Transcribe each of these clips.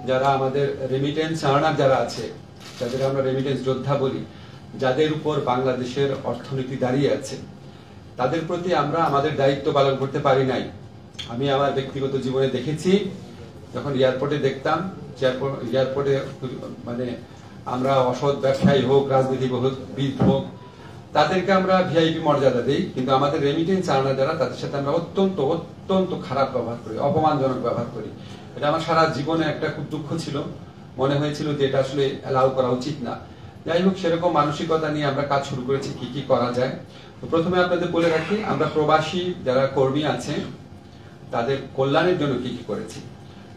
যারা আমাদের remittance earner যারা আছে, যাদের আমরা রেমিটেন্স যোদ্ধা বলি, যাদের উপর বাংলাদেশের অর্থনীতি দাঁড়িয়ে আছে, তাদের প্রতি আমরা আমাদের দায়িত্ব পালন করতে পারি নাই। আমি আমার ব্যক্তিগত জীবনে দেখেছি, যখন এয়ারপোর্টে দেখতাম, এয়ারপোর্টে মানে আমরা অসৎ ব্যবসায়ী হোক, রাজনীতিবিদ হোক, তাদেরকে আমরা ভিআইপি মর্যাদা দিই, কিন্তু আমাদের রেমিটেন্স আর্নার যারা, তাদের সাথে আমরা অত্যন্ত অত্যন্ত খারাপ ব্যবহার করি, অপমানজনক ব্যবহার করি। এটা আমার সারা জীবনে একটা খুব দুঃখ ছিল, মনে হয়েছিল যে এটা আসলে অ্যালাউ করা উচিত না। যাই হোক, সেরকম মানসিকতা নিয়ে আমরা কাজ শুরু করেছি, কি কি করা যায়। তো প্রথমে আপনাদের বলে রাখি, আমরা প্রবাসী যারা কর্মী আছে তাদের কল্যাণের জন্য কি কি করেছি।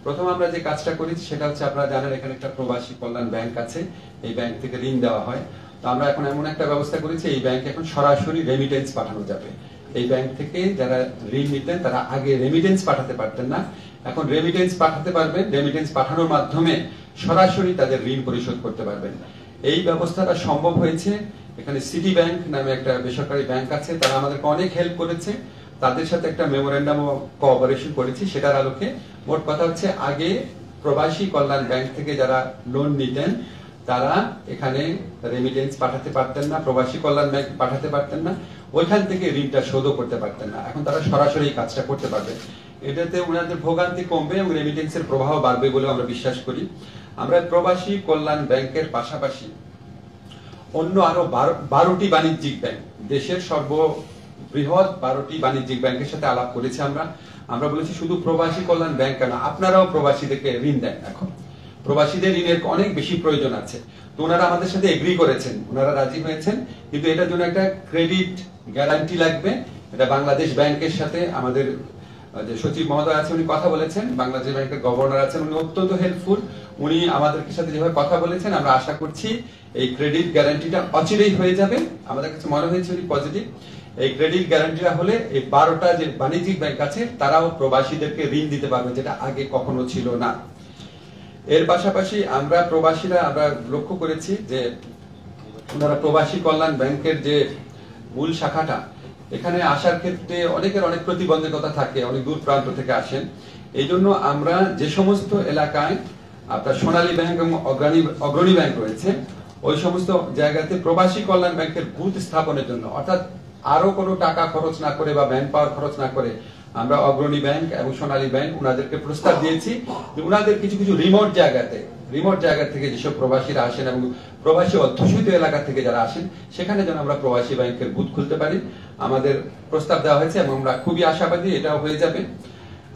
প্রথম আমরা যে কাজটা করেছি সেটা হচ্ছে, আপনারা জানেন এখানে একটা প্রবাসী কল্যাণ ব্যাংক আছে, এই ব্যাংক থেকে ঋণ দেওয়া হয়। তো আমরা এখন এমন একটা ব্যবস্থা করেছি, এই ব্যাংকে এখন সরাসরি রেমিটেন্স পাঠানো যাবে। এই ব্যাংক থেকে যারা ঋণ নিতেন তারা আগে রেমিটেন্স পাঠাতে পারতেন না, এখন রেমিটেন্স পাঠাতে পারবেন। রেমিটেন্স পাঠানোর মাধ্যমে সরাসরি তাদের ঋণ পরিশোধ করতে পারবেন। এই ব্যবস্থাটা সম্ভব হয়েছে। এখানে সিটি ব্যাংক নামে একটা বেসরকারি ব্যাংক আছে, তারা আমাদেরকে অনেক হেল্প করেছে। তাদের সাথে একটা মেমোরেন্ডাম অফ কোঅপারেশন করেছি। সেটার আলোকে মোট কথা হচ্ছে, আগে প্রবাসী কল্যাণ ব্যাংক থেকে যারা লোন নিতেন তারা এখানে রেমিটেন্স পাঠাতে পারতেন না, প্রবাসী কল্যাণ ব্যাংক পাঠাতে পারতেন না, ওইখান থেকে ঋণটা শোধও করতে পারতেন না। এখন তারা সরাসরি এই কাজটা করতে পারবে। এটাতে ওনাদের ভোগান্তি কমবে এবং রেমিটেন্সের প্রবাহ বাড়বে বলে আমরা বিশ্বাস করি। আমরা প্রবাসী কল্যাণ ব্যাংকের পাশাপাশি অন্য আরো 12টি বাণিজ্যিক ব্যাংক, দেশের সর্ববৃহৎ 12টি বাণিজ্যিক ব্যাংকের সাথে আলাপ করেছি। আমরা বলেছি শুধু প্রবাসী কল্যাণ ব্যাংক কেন, আপনারাও প্রবাসীদেরকে ঋণ দেন। এখন প্রবাসীদের ঋণের অনেক বেশি প্রয়োজন আছে। তো ওনারা আমাদের সাথে এগ্রি করেছেন, ওনারা রাজি হয়েছেন, কিন্তু এটার জন্য একটা ক্রেডিট গ্যারান্টি লাগবে। এটা বাংলাদেশ ব্যাংকের সাথে আমাদের যে সচিব মহোদয় আছে উনি কথা বলেছেন, বাংলাদেশ ব্যাংকের গভর্নর আছেন, উনি অত্যন্ত হেল্পফুল। উনি আমাদের সাথে যেভাবে কথা বলেছেন, আমরা আশা করছি এই ক্রেডিট গ্যারান্টিটা অচিরেই হয়ে যাবে। আমাদের কাছে মনে হয়েছে উনি পজিটিভ। এই ক্রেডিট গ্যারান্টিটা হলে এই 12টা যে বাণিজ্যিক ব্যাংক আছে তারাও প্রবাসীদেরকে ঋণ দিতে পারবে, যেটা আগে কখনো ছিল না। এর পাশাপাশি আমরা প্রবাসীরা আমরা লক্ষ্য করেছি যে ওনারা প্রবাসী কল্যাণ ব্যাংকের যে মূল শাখাটা, এখানে আসার ক্ষেত্রে অনেকের অনেক প্রতিবন্ধকতা থাকে, অনেক দূর প্রান্ত থেকে আসেন। এই জন্য আমরা যে সমস্ত এলাকায় আপনার সোনালী ব্যাংক এবং অগ্রণী ব্যাংক রয়েছে, ওই সমস্ত জায়গাতে প্রবাসী কল্যাণ ব্যাংকের বুথ স্থাপনের জন্য, অর্থাৎ আরো কোনো টাকা খরচ না করে বা ম্যান পাওয়ার খরচ না করে, আমরা অগ্রণী ব্যাংক এবং সোনালী ব্যাংক ওনাদেরকে প্রস্তাব দিয়েছি যে ওনাদের কিছু কিছু রিমোট জায়গা থেকে যেসব প্রবাসীরা আসেন এবং প্রবাসী অধ্যুষিত এলাকা থেকে যারা আসেন, সেখানে যেন আমরা প্রবাসী ব্যাংকের বুথ খুলতে পারি। আমাদের প্রস্তাব দেওয়া হয়েছে এবং আমরা খুবই আশাবাদী এটাও হয়ে যাবে।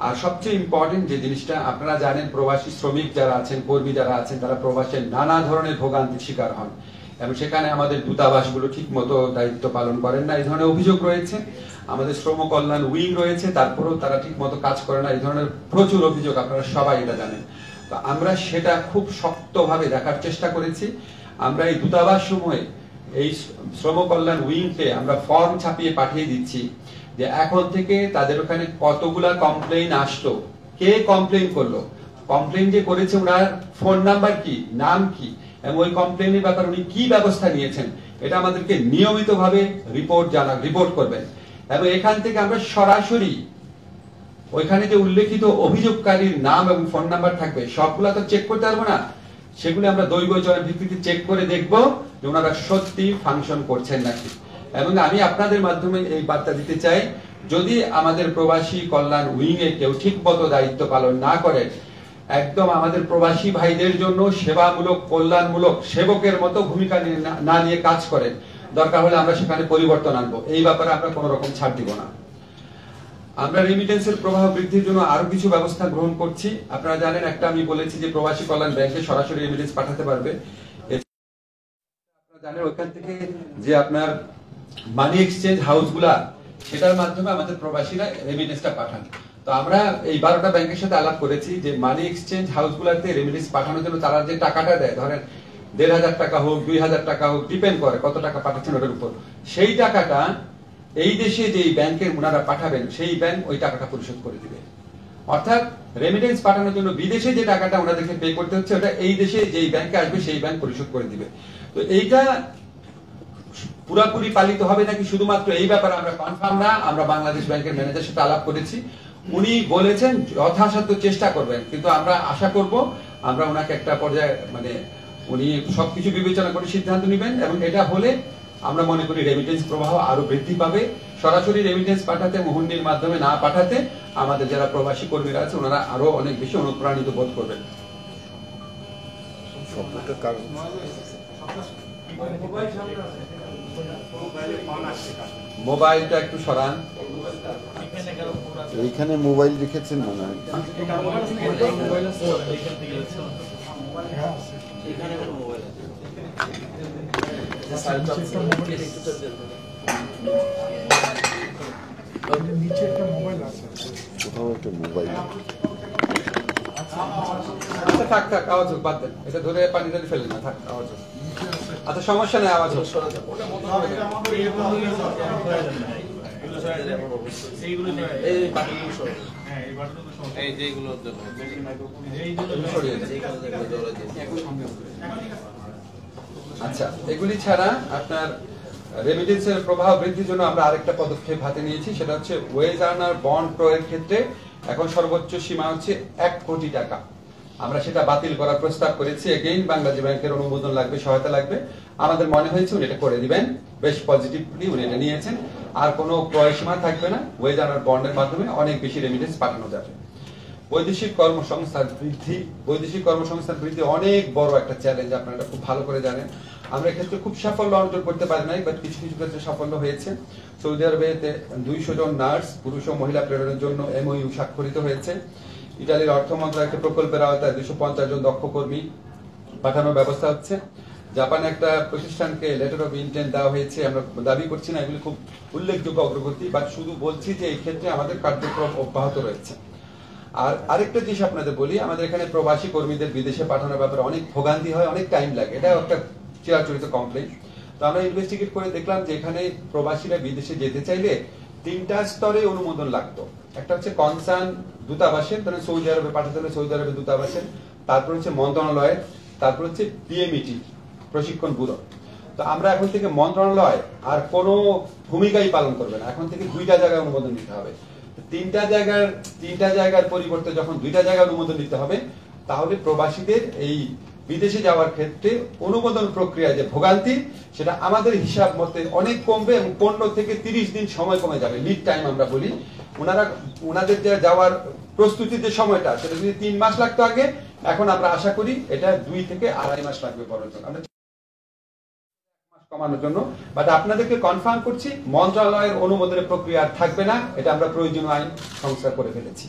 আর সবচেয়ে ইম্পর্টেন্ট যে জিনিসটা, আপনারা জানেন প্রবাসী শ্রমিক যারা আছেন, কর্মী যারা আছেন, তারা প্রবাসের নানা ধরনের ভোগান্তির শিকার হন এবং সেখানে আমাদের দূতাবাসগুলো ঠিক মতো দায়িত্ব পালন করেন না, এই ধরনের অভিযোগ রয়েছে। আমাদের শ্রম কল্যাণ উইং রয়েছে, তারপরেও তারা ঠিক মতো কাজ করে না, এই ধরনের প্রচুর অভিযোগ, আপনারা সবাই এটা জানেন। তো আমরা সেটা খুব শক্তভাবে দেখার চেষ্টা করেছি। আমরা এই দূতাবাস সময়ে এই শ্রম কল্যাণ উইংকে আমরা ফর্ম ছাপিয়ে পাঠিয়ে দিচ্ছি যে এখন থেকে তাদের ওখানে কতগুলা কমপ্লেইন আসতো, কে কমপ্লেইন করলো, কমপ্লেইন যে করেছে ওনার ফোন নাম্বার কি, নাম কি, এবং ওই কমপ্লেইনের ব্যাপারে উনি কি ব্যবস্থা নিয়েছেন, এটা আমাদেরকে নিয়মিতভাবে রিপোর্ট করবেন। এবং এখান থেকে আমরা সরাসরি ওইখানে যে উল্লেখিত অভিযোগকারীর নাম এবং ফোন নাম্বার থাকবে, সবগুলা তো চেক করতে পারবো না, সেগুলো আমরা দৈর্ঘ্যের ভিত্তিতে চেক করে দেখব যে ওনারা সত্যি ফাংশন করছেন নাকি। এবং আমি আপনাদের মাধ্যমে এই বার্তা দিতে চাই, যদি আমাদের প্রবাসী কল্যাণ উইং এ কেউ ঠিক মতো দায়িত্ব পালন না করে, একদম আমাদের প্রবাসী ভাইদের জন্য সেবামূলক কল্যাণমূলক সেবকের মতো ভূমিকা না নিয়ে কাজ করেন, দরকার হলে আমরা সেখানে পরিবর্তন আনবো। এই ব্যাপারে আমরা কোনো রকম ছাড় দিব না। আমরা রেমিটেন্সের প্রবাহ বৃদ্ধির জন্য আরো কিছু ব্যবস্থা গ্রহণ করছি। আপনারা জানেন, একটা আমি বলেছি যে প্রবাসী কল্যাণ ব্যাংকে সরাসরি রেমিটেন্স পাঠাতে পারবে। আপনারা জানেন ওইখান থেকে যে আপনার মানি এক্সচেঞ্জ হাউসগুলা, সেটার মাধ্যমে আমাদের প্রবাসীরা রেমিটেন্সটা পাঠান। তো আমরা এই 12টা ব্যাংকের সাথে আলাপ করেছি যে মানি এক্সচেঞ্জ হাউসগুলোতে রেমিটেন্স পাঠানোর জন্য তারা যে টাকাটা দেয়, ধরেন 1500 টাকা হোক, 2000 টাকা হোক, ডিপেন্ড করে কত টাকা পাঠাচ্ছেন ওটার উপর, সেই টাকাটা এই দেশে যে ব্যাংকের ওনারা পাঠাবেন সেই ব্যাংক ওই টাকাটা পরিশোধ করে দিবে। অর্থাৎ রেমিটেন্স পাঠানোর জন্য বিদেশে যে টাকাটা ওনাদেরকে পে করতে হচ্ছে, ওটা এই দেশে যেই ব্যাংকে আসবে সেই ব্যাংক পরিশোধ করে দিবে। তো এইটা পুরাপুরি পালিত হবে নাকি শুধুমাত্র এই ব্যাপারে আমরা কনফার্ম না। আমরা বাংলাদেশ ব্যাংকের ম্যানেজারের সাথে আলাপ করেছি, উনি বলেছেন যথাসাধ্য চেষ্টা করবেন, কিন্তু আমরা আশা করব আমরা ওনাকে একটা পর্যায়ে মানে উনি সবকিছু বিবেচনা করে সিদ্ধান্ত নেবেন, এবং এটা হলে আমরা মনে করি রেমিটেন্স প্রবাহ আরো বৃদ্ধি পাবে। সরাসরি রেমিটেন্স পাঠাতে, হুন্ডির মাধ্যমে না পাঠাতে আমাদের যারা প্রবাসী কর্মীরা আছে ওনারা আরো অনেক বেশি অনুপ্রাণিত বোধ করবেন। মোবাইলটা একটু সরান, এইখানে মোবাইল রেখেছেন মনে হয়। কোথাও একটা মোবাইল। আচ্ছা থাক থাক, আওয়াজ হোক, বাদ দেন, এটা ধরে পানি টানি ফেলেন না, থাক আওয়াজ হোক। আচ্ছা সমস্যা নেই, আওয়াজ হোক। আচ্ছা, এগুলি ছাড়া আপনার রেমিটেন্সের প্রভাব বৃদ্ধির জন্য আমরা আরেকটা পদক্ষেপ হাতে নিয়েছি, সেটা হচ্ছে ওয়েজ আর্নার বন্ড ক্রয়ের ক্ষেত্রে এখন সর্বোচ্চ সীমা হচ্ছে 1 কোটি টাকা। আমরা সেটা বাতিল করার প্রস্তাব করেছি। এগেইন বাংলাদেশ ব্যাংকের অনুমোদন লাগবে, সহায়তা লাগবে। আমাদের মনে হয়েছে উনি এটা করে দিবেন, বেশ পজিটিভলি উনি এটা নিয়েছেন। আর কোনো ক্রয় সীমা থাকবে না, ওয়েজ আর্নার বন্ডের মাধ্যমে অনেক বেশি রেমিটেন্স পাঠানো যাবে। বৈদেশিক কর্মসংস্থান বৃদ্ধি অনেক বড় একটা চ্যালেঞ্জ, আপনারা এটা খুব ভালো করে জানেন। আমরা এক্ষেত্রে খুব সাফল্য অর্জন করতে পারি নাই, বাট কিছু কিছু ক্ষেত্রে সাফল্য হয়েছে। সৌদি আরবে 200 জন নার্স পুরুষ ও মহিলা প্রেরণের জন্য MOU স্বাক্ষরিত হয়েছে। ইতালির অর্থ মন্ত্রণালয়ের প্রকল্পের আওতায় 250 জন দক্ষ কর্মী পাঠানোর ব্যবস্থা হচ্ছে। জাপানে একটা প্রতিষ্ঠানকে লেটার অফ ইন্টেন্ট দেওয়া হয়েছে। আমরা দাবি করছি না এগুলি খুব উল্লেখযোগ্য অগ্রগতি, বাট শুধু বলছি যে এই ক্ষেত্রে আমাদের কার্যক্রম অব্যাহত রয়েছে। আর আরেকটা জিনিস আপনাদের বলি, আমাদের এখানে প্রবাসী কর্মীদের বিদেশে পাঠানোর ব্যাপারে অনেক ভোগান্তি হয়, অনেক টাইম লাগে। এটা একটা চিরাচরিত কমপ্লেইন। তো আমরা ইনভেস্টিগেট করে দেখলাম যে এখানে প্রবাসীরা বিদেশে যেতে চাইলে 3টা স্তরে অনুমোদন লাগতো। একটা হচ্ছে কনসার্ন দূতাবাসের, মানে সৌদি আরবে পাঠাতে হলে সৌদি আরবের দূতাবাসের, তারপর হচ্ছে মন্ত্রণালয়ের, তারপর হচ্ছে PMET প্রশিক্ষণ ব্যুরো। তো আমরা এখন থেকে মন্ত্রণালয় আর কোনো ভূমিকাই পালন করবে না, এখন থেকে 2টা জায়গায় অনুমোদন নিতে হবে। 3টা জায়গার পরিবর্তে যখন 2টা জায়গায় অনুমোদন নিতে হবে, তাহলে প্রবাসীদের এই বিদেশে যাওয়ার ক্ষেত্রে অনুমোদন প্রক্রিয়ায় যে ভোগান্তি, সেটা আমাদের হিসাব মতে অনেক কমবে এবং 15 থেকে 30 দিন সময় কমে যাবে। লিড টাইম আমরা বলি। ওনাদের যে যাওয়ার প্রস্তুতির যে সময়টা, সেটা যদি 3 মাস লাগতো আগে, এখন আমরা আশা করি এটা 2 থেকে 2.5 মাস লাগবে পর্যন্ত, আমরা কমানোর জন্য। বাট আপনাদেরকে কনফার্ম করছি মন্ত্রণালয়ের অনুমোদনের প্রক্রিয়া থাকবে না, এটা আমরা প্রয়োজনীয় আইন সংস্কার করে ফেলেছি।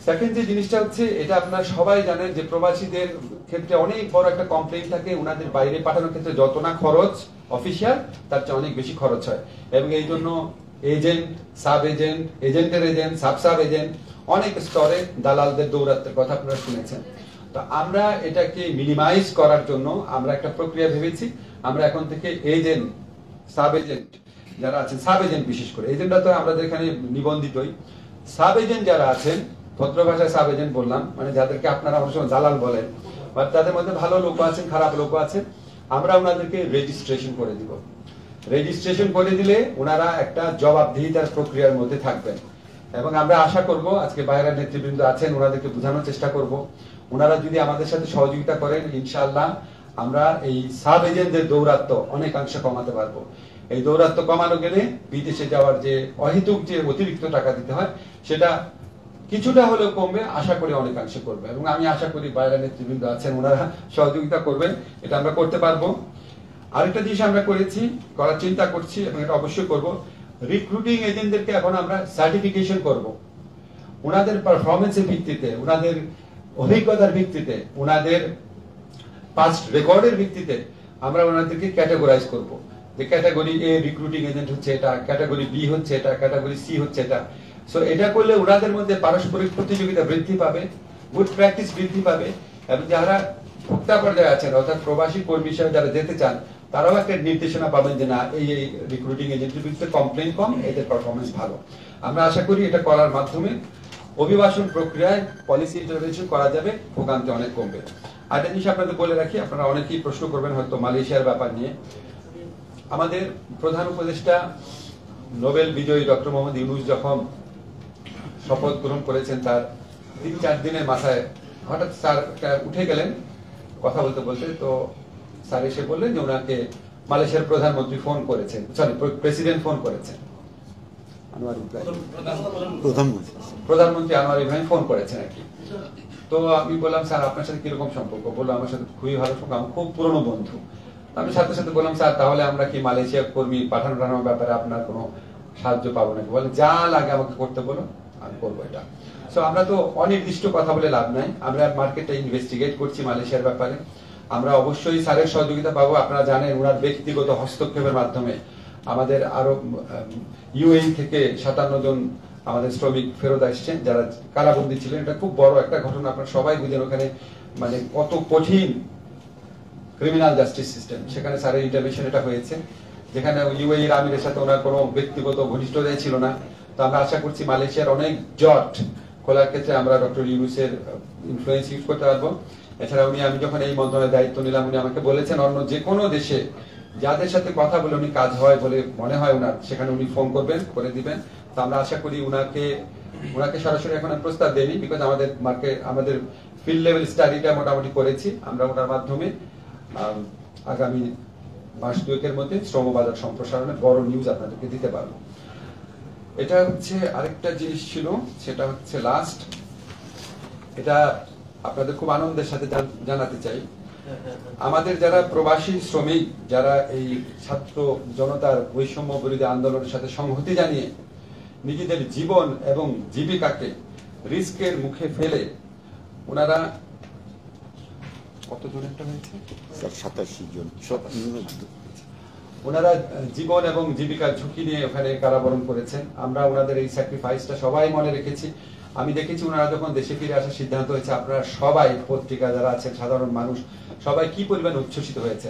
সেকেন্ড যে জিনিসটা হচ্ছে, এটা আপনারা সবাই জানেন যে প্রবাসীদের ক্ষেত্রে অনেক বড় একটা কমপ্লেইন থাকে, ওনাদের বাইরে পাঠানোর ক্ষেত্রে যত না খরচ অফিসিয়াল, তার চেয়ে অনেক বেশি খরচ হয়। এবং এই জন্য এজেন্ট, সাব এজেন্ট, এজেন্টের এজেন্ট, সাব এজেন্ট, অনেক স্তরে দালালদের দৌরাত্মের কথা আপনারা শুনেছেন। তো আমরা এটাকে মিনিমাইজ করার জন্য আমরা একটা প্রক্রিয়া ভেবেছি। আমরা এখন থেকে এজেন্ট, সাব এজেন্ট যারা আছেন, সাব এজেন্ট বিশেষ করে, এজেন্টরা তো আমাদের এখানে নিবন্ধিতই, সাব এজেন্ট যারা আছেন, ভদ্র ভাষায় সাব এজেন্ট বললাম, মানে যাদেরকে আপনারা অনেক সময় দালাল বলেন, বাট তাদের মধ্যে ভালো লোক আছেন, খারাপ লোক আছেন, আমরা ওনাদেরকে রেজিস্ট্রেশন করে দিব। রেজিস্ট্রেশন করে দিলে ওনারা একটা জবাবদিহিতার প্রক্রিয়ার মধ্যে থাকবেন। এবং আমরা আশা করব, আজকে বাইরের নেতৃবৃন্দ আছেন, ওনাদেরকে বোঝানোর চেষ্টা করব, ওনারা যদি আমাদের সাথে সহযোগিতা করেন, ইনশাআল্লাহ আমরা এই সাব এজেন্টদের দৌরাত্ম্য অনেকাংশে কমাতে পারবো। এই দৌরাত্ম্য কমানো গেলে বিদেশে যাওয়ার যে অহেতুক যে অতিরিক্ত টাকা দিতে হয়, সেটা কিছুটা হলেও কমবে, আশা করি অনেকাংশে করবে। এবং আমি আশা করি বাইরের নেতৃবৃন্দ আছেন, ওনারা সহযোগিতা করবেন, এটা আমরা করতে পারবো। আরেকটা জিনিস আমরা করার চিন্তা করছি, এবং এটা অবশ্যই করব, রিক্রুটিং এজেন্টদেরকে এখন আমরা সার্টিফিকেশন করব। ওনাদের পারফরমেন্সের ভিত্তিতে, ওনাদের অভিজ্ঞতার ভিত্তিতে, ওনাদের পাস্ট রেকর্ডের ভিত্তিতে আমরা ওনাদেরকে ক্যাটাগরাইজ করব। যে ক্যাটাগরি A রিক্রুটিং এজেন্ট হচ্ছে এটা, ক্যাটাগরি B হচ্ছে এটা, ক্যাটাগরি C হচ্ছে এটা। সো এটা করলে ওনাদের মধ্যে পারস্পরিক প্রতিযোগিতা বৃদ্ধি পাবে, গুড প্র্যাকটিস বৃদ্ধি পাবে, এবং যারা ভোক্তা পর্যায়ে আছেন, অর্থাৎ প্রবাসী কর্মী হিসেবে যারা যেতে চান, তারাও একটা নির্দেশনা পাবেন যে না, এই রিক্রুটিং এজেন্টের বিরুদ্ধে কমপ্লেইন কম, এদের পারফরমেন্স ভালো। আমরা আশা করি এটা করার মাধ্যমে অভিবাসন প্রক্রিয়ায় পলিসি ইন্টারভেনশন করা যাবে, ভোগান্তি অনেক কমবে। আরেকটা জিনিস আপনাদের বলে রাখি, আপনারা অনেকেই প্রশ্ন করবেন হয়তো মালয়েশিয়ার ব্যাপার নিয়ে। আমাদের প্রধান উপদেষ্টা নোবেল বিজয়ী ডক্টর মোহাম্মদ ইউনূস যখন শপথ গ্রহণ করেছেন তার 3-4 দিনের মাথায় হঠাৎ স্যার উঠে গেলেন কথা বলতে বলতে। তো স্যার এসে বললেন যে ওনাকে মালয়েশিয়ার প্রধানমন্ত্রী ফোন করেছেন, সরি প্রেসিডেন্ট ফোন করেছেন, আনোয়ার ইব্রাহিম, প্রধানমন্ত্রী আনোয়ার ইব্রাহিম ফোন করেছেন আর কি। তো আমি বললাম স্যার আপনার সাথে কিরকম সম্পর্ক? বললো আমার সাথে খুবই ভালো সম্পর্ক, আমার খুব পুরনো বন্ধু। আমি সাথে সাথে বললাম স্যার তাহলে আমরা কি মালয়েশিয়া কর্মী পাঠানোর ব্যাপারে আপনার কোনো সাহায্য পাবো নাকি? বলে যা লাগে আমাকে করতে বলো, আমি করবো এটা। সো আমরা তো অনির্দিষ্ট কথা বলে লাভ নাই, আমরা মার্কেটটা ইনভেস্টিগেট করছি মালয়েশিয়ার ব্যাপারে। আমরা অবশ্যই স্যারের সহযোগিতা পাবো। আপনারা জানেন ওনার ব্যক্তিগত হস্তক্ষেপের মাধ্যমে আমাদের আরো ইউএই থেকে 57 জন আমাদের শ্রমিক ফেরত আসছেন যারা কারাবন্দী ছিলেন। এটা খুব বড় একটা ঘটনা, আপনারা সবাই বুঝেন ওখানে মানে কত কঠিন ক্রিমিনাল জাস্টিস সিস্টেম, সেখানে স্যারের ইন্টারভেনশন এটা হয়েছে, যেখানে ইউএই এর আমিরের সাথে ওনার কোনো ব্যক্তিগত ঘনিষ্ঠতা ছিল না। তো আমরা আশা করছি মালয়েশিয়ার অনেক জট খোলার ক্ষেত্রে আমরা ডক্টর ইউনূসের ইনফ্লুয়েন্স ইউজ করতে পারবো। এছাড়া আমি যখন এই মন্ত্রণালয়ের দায়িত্ব নিলাম, উনি আমাকে বলেছেন অন্য যে কোনো দেশে যাদের সাথে কথা বলে উনি কাজ হয় বলে মনে হয় ওনার, সেখানে উনি ফোন করবেন, করে দিবেন। তো আমরা আশা করি ওনাকে সরাসরি এখন প্রস্তাব দেয়নি, বিকজ আমাদের ফিল্ড লেভেল স্টাডিটা মোটামুটি করেছি আমরা ওনার মাধ্যমে। আগামী মাস 2-এর মধ্যে শ্রমবাজার সম্প্রসারণের বড় নিউজ আপনাদেরকে দিতে পারবো। এটা হচ্ছে আরেকটা জিনিস ছিল, সেটা হচ্ছে লাস্ট, এটা আপনাদের খুব আনন্দের সাথে জানাতে চাই। আমাদের যারা প্রবাসী শ্রমিক, যারা এই ছাত্র জনতার বৈষম্য বিরোধী আন্দোলনের সাথে সংহতি জানিয়ে নিজেদের জীবন এবং জীবিকাকে রিস্কের মুখে ফেলে ওনারা কতজন একটা হয়েছে 87 জন ওনারা জীবন এবং জীবিকার ঝুঁকি নিয়ে ওখানে কারাবরণ করেছেন। আমরা ওনাদের এই স্যাক্রিফাইসটা সবাই মনে রেখেছি। আমি দেখেছি ওনারা যখন দেশে ফিরে আসার সিদ্ধান্ত হয়েছে, আপনারা সবাই পত্রিকা যারা আছেন, সাধারণ মানুষ সবাই কি পরিমাণ উচ্ছ্বসিত হয়েছে।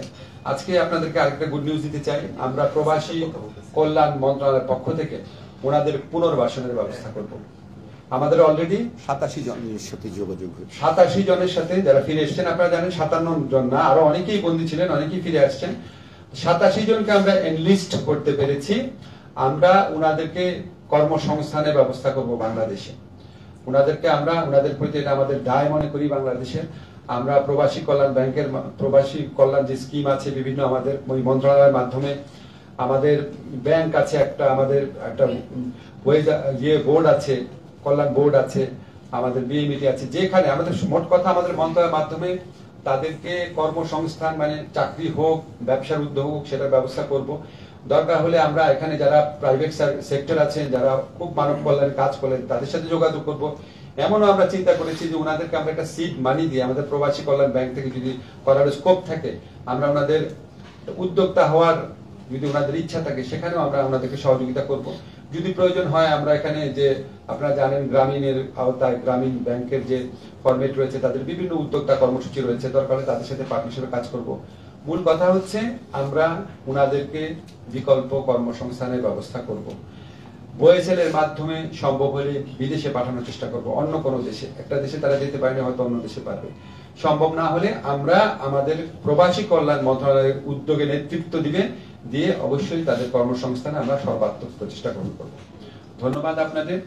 আজকে আপনাদেরকে আরেকটা গুড নিউজ দিতে চাই, আমরা প্রবাসী কল্যাণ মন্ত্রণালয়ের পক্ষ থেকে ওনাদের পুনর্বাসনের ব্যবস্থা করব। আমাদের অলরেডি 87 জনের সাথে যোগাযোগ হয়েছে, 87 জনের সাথে যারা ফিরে এসেছেন। আপনারা জানেন 57 জন না, আরো অনেকেই বন্দী ছিলেন, অনেকেই ফিরে আসছেন। 87 জনকে আমরা এনলিস্ট করতে পেরেছি। আমরা ওনাদেরকে কর্মসংস্থানের ব্যবস্থা করব বাংলাদেশে। ওনাদের প্রতি এটা আমাদের দায় মনে করি বাংলাদেশে। আমরা প্রবাসী কল্যাণ ব্যাংকের প্রবাসী কল্যাণ যে স্কিম আছে বিভিন্ন আমাদের ওই মন্ত্রণালয়ের মাধ্যমে, আমাদের ব্যাংক আছে আমাদের একটা বোর্ড আছে, কল্যাণ বোর্ড আছে, আমাদের বিএমইটি আছে, যেখানে আমাদের মোট কথা আমাদের মন্ত্রণালয়ের মাধ্যমে তাদেরকে কর্মসংস্থান মানে চাকরি হোক, ব্যবসার উদ্যোগ হোক, সেটার ব্যবস্থা করব। দরকার হলে আমরা এখানে যারা প্রাইভেট সেক্টর আছেন, যারা খুব মানব কল্যাণের কাজ করেন, তাদের সাথে যোগাযোগ করব। এমনও আমরা চিন্তা করেছি যে ওনাদেরকে আমরা একটা সিড মানি দিয়ে আমাদের প্রবাসী কল্যাণ ব্যাংক থেকে যদি করার স্কোপ থাকে, আমরা ওনাদের উদ্যোক্তা হওয়ার যদি ওনাদের ইচ্ছা থাকে, সেখানেও আমরা ওনাদেরকে সহযোগিতা করব। যদি প্রয়োজন হয় আমরা এখানে যে আপনারা জানেন গ্রামীণের আওতায় গ্রামীণ ব্যাংকের যে ফরম্যাট রয়েছে, তাদের বিভিন্ন উদ্যোক্তা কর্মসূচি রয়েছে, দরকার হলে তাদের সাথে পার্টনারশিপে কাজ করব। মূল কথা হচ্ছে আমরা ওনাদেরকে বিকল্প কর্মসংস্থানের ব্যবস্থা করব। ওএসএল এর মাধ্যমে সম্ভব হলে বিদেশে পাঠানোর চেষ্টা করব, অন্য কোনো দেশে। একটা দেশে তারা যেতে পারেনি, হয়তো অন্য দেশে পারবে। সম্ভব না হলে আমরা আমাদের প্রবাসী কল্যাণ মন্ত্রণালয়ের উদ্যোগে নেতৃত্ব দিয়ে অবশ্যই তাদের কর্মসংস্থানে আমরা সর্বাত্মক প্রচেষ্টা গ্রহণ করব। ধন্যবাদ আপনাদের।